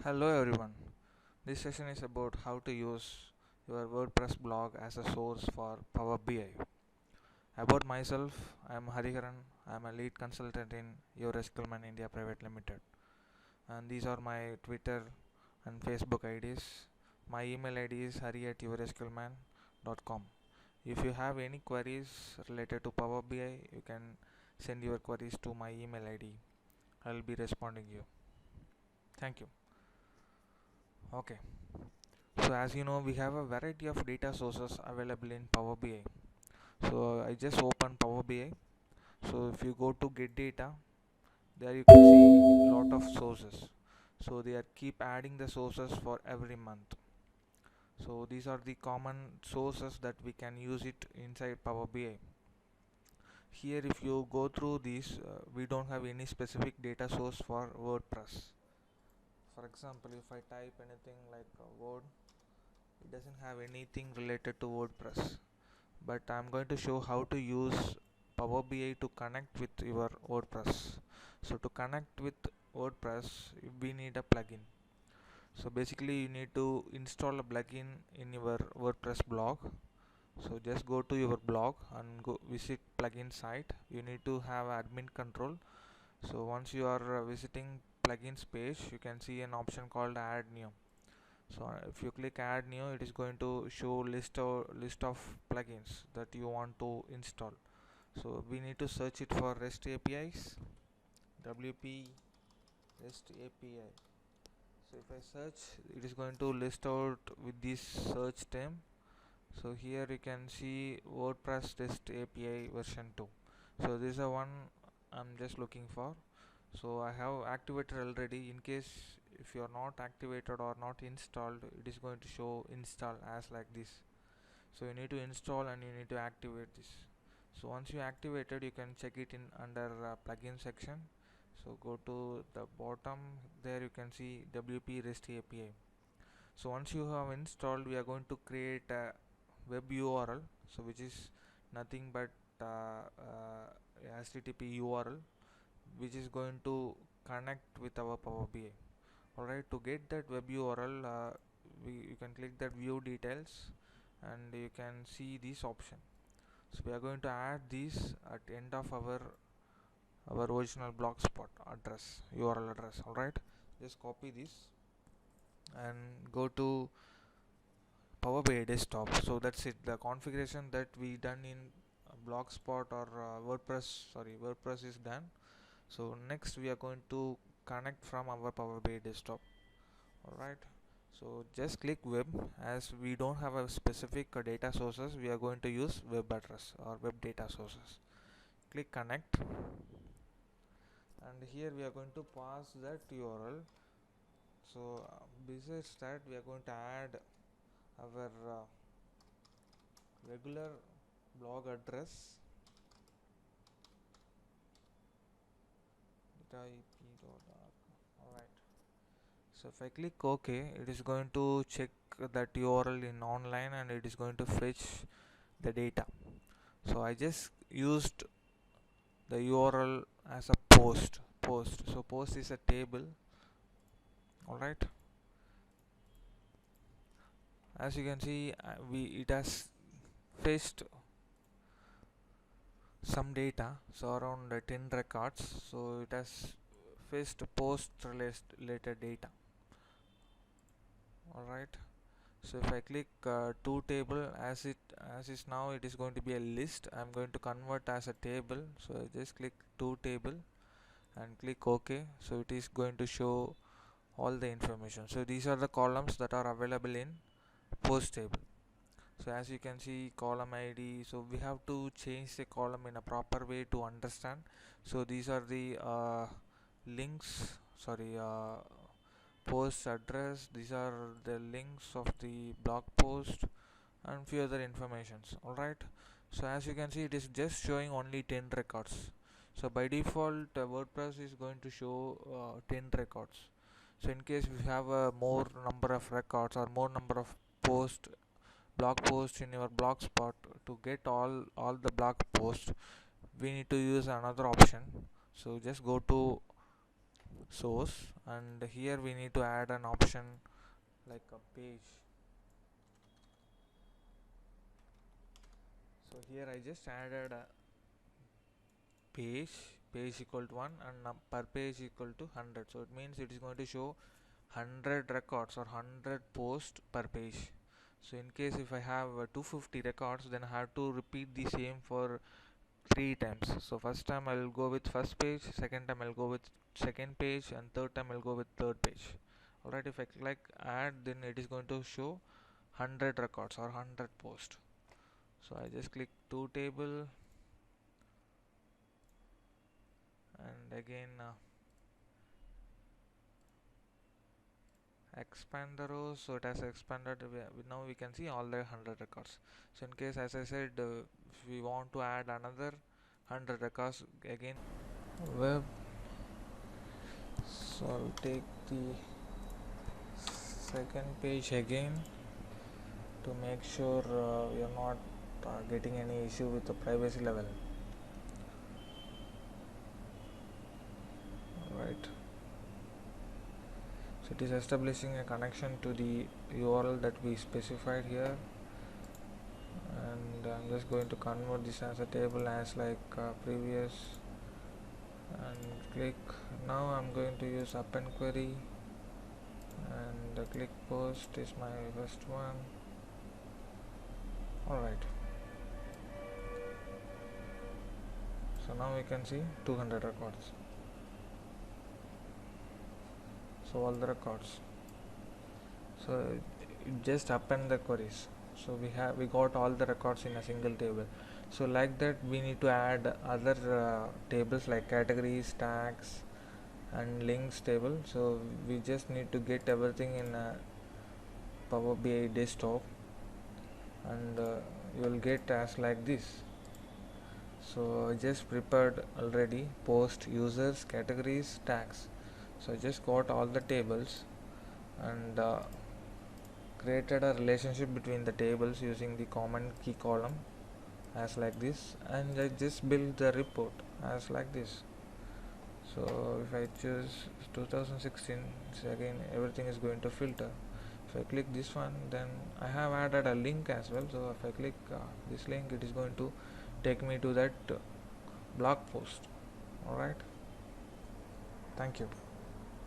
Hello everyone. This session is about how to use your WordPress blog as a source for Power BI. About myself, I am Hariharan. I am a lead consultant in EuroSQLman India Private Limited. And these are my Twitter and Facebook IDs. My email ID is hari@eurosqlman.com. If you have any queries related to Power BI, you can send your queries to my email ID. I will be responding you. Thank you. Okay. So as you know, we have a variety of data sources available in Power BI. So I just open Power BI. So if you go to get data, there you can see lot of sources. So they are keep adding the sources for every month. So these are the common sources that we can use it inside Power BI. Here if you go through these, we don't have any specific data source for WordPress. For example, if I type anything like Word, it doesn't have anything related to WordPress. But I'm going to show how to use Power BI to connect with your WordPress. So to connect with WordPress, we need a plugin. So basically you need to install a plugin in your WordPress blog. So just go to your blog and go visit plugin site. You need to have admin control. So once you are visiting plugins page, you can see an option called add new. So if you click add new, it is going to show list of plugins that you want to install. So we need to search it for REST APIs, WP REST API. So if I search, it is going to list out with this search term. So here you can see WordPress REST API version 2. So this is the one I'm just looking for. So I have activated already. In case if you are not activated or not installed, it is going to show install as like this. So you need to install and you need to activate this. So once you activated, you can check it in under plugin section. So go to the bottom, there you can see WP REST API. So once you have installed, we are going to create a web URL, so which is nothing but HTTP URL, which is going to connect with our Power BI. Alright, to get that web URL, you can click that view details and you can see this option. So we are going to add this at end of our original blogspot address, URL address. Alright, just copy this and go to Power BI desktop. So that's it, the configuration that we done in blogspot or WordPress is done. So next we are going to connect from our Power BI desktop. Alright, so just click web. As we don't have a specific data sources, we are going to use web address or web data sources. Click connect, and here we are going to pass that URL. So besides that, we are going to add our regular blog address, ip.org. Alright, so if I click OK, it is going to check that URL in online and it is going to fetch the data. So I just used the URL as a post. So post is a table. Alright, as you can see, it has fetched some data, so around 10 records. So it has fetched post related data. Alright, so if I click to table, as is now, it is going to be a list. I'm going to convert as a table, so I just click to table and click OK. So it is going to show all the information. So these are the columns that are available in post table. So as you can see, column ID, so we have to change the column in a proper way to understand. So these are the links, post address, these are the links of the blog post and few other informations. Alright, so as you can see, it is just showing only 10 records. So by default, WordPress is going to show 10 records. So in case we have a more number of records or more number of blog posts in your blogspot, to get all the blog posts, we need to use another option. So just go to source, and here we need to add an option like a page. So here I just added a page equal to 1 and per page equal to 100. So it means it is going to show 100 records or 100 posts per page. So in case if I have 250 records, then I have to repeat the same for 3 times. So first time I will go with first page, second time I will go with second page, and third time I will go with third page. Alright, if I click add, then it is going to show 100 records or 100 posts. So I just click to table, and again expand the rows, so it has expanded. Now we can see all the 100 records. So in case, as I said, if we want to add another 100 records, again web, so I'll take the second page again to make sure we are not getting any issue with the privacy level. Right, so it is establishing a connection to the URL that we specified here, and I'm just going to convert this as a table as like previous, and click. Now I'm going to use append query, and the click post is my first one. Alright, so now we can see 200 records. So all the records, so it just append the queries. So we got all the records in a single table. So like that we need to add other tables like categories, tags, and links table. So we just need to get everything in Power BI desktop, and you will get as like this. So I just prepared already post, users, categories, tags. So I just got all the tables and created a relationship between the tables using the common key column as like this, and I just build the report as like this. So if I choose 2016, so again everything is going to filter. If I click this one, then I have added a link as well. So if I click this link, it is going to take me to that blog post. Alright, thank you.